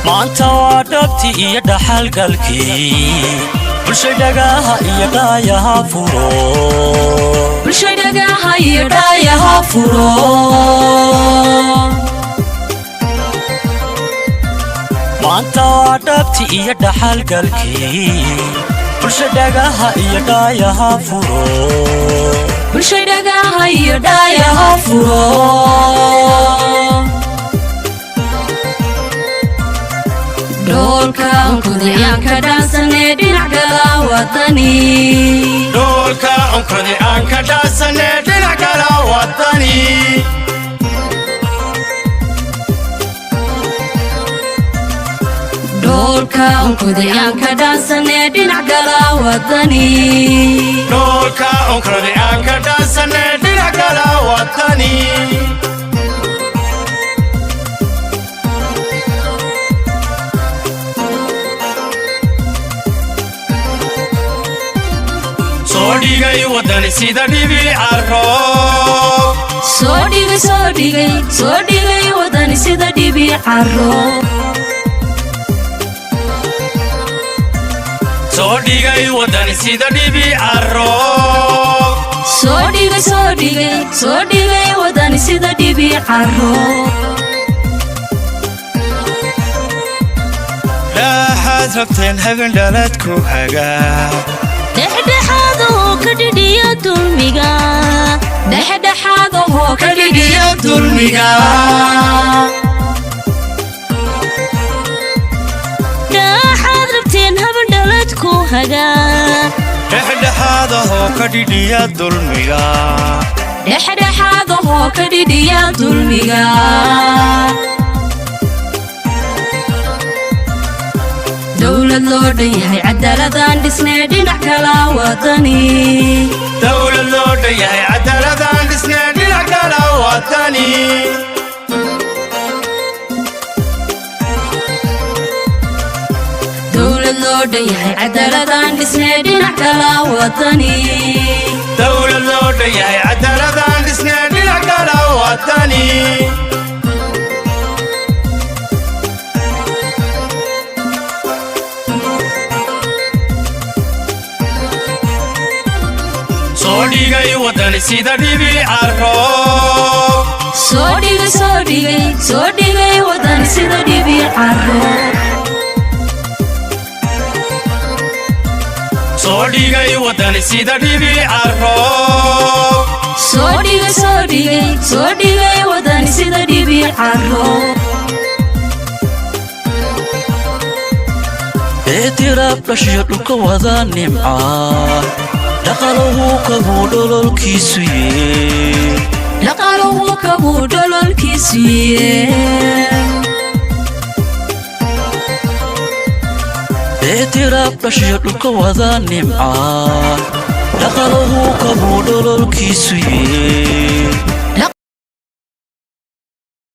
maanta waa dhabtii iyo dhaxalgalkii bulshadagaha iyo dhaayaha furo bulshadagaha iyo dhaayaha furo maanta waa dhabtii iyo dhaxalgalkii bulshadagaha iyo dhaayaha furo bulshadagaha iyo dhaayaha furo دولكا أنكودي أنكا داسني دينك لا وطني دولكا أنكودي أنكا داسني دينك لا وطني دولكا أنكودي أنكا داسني دينك لا وطني دولكا أنكودي أنكا داسني دينك لا وطني Sodigay wadani sida dhibi arro Sodigay wadani sida dhibi arro Sodigay wadani sida dhibi arro Sodigay wadani sida dhibi arro La hazabten hagan daladku haga دحدحاده كديديا دولميغا دحدحاده كديديا دولميغا دحدربتين هبن دلدكو هغا دحدحاده كديديا دولميغا دحدحاده كديديا دولميغا دولة لودية عدالة دسنا دينك لا وطني دولة لودية عدالة دسنا دينك لا وطني دولة لودية عدالة دسنا دينك لا وطني دولة لودية عدالة دسنا دينك لا وطني Sodigay wadani sida dhibi arro Sodigay wadani sida dhibi arro Sodigay wadani sida dhibi arro Sodigay wadani sida dhibi arro Eetirab dhashiyo dhulka wada nimca لقالوه كبودول الكيسوية لقالوه كبودول الكيسوية اعتراف بشير الكوذا نمعا لقالوه كبودول الكيسوية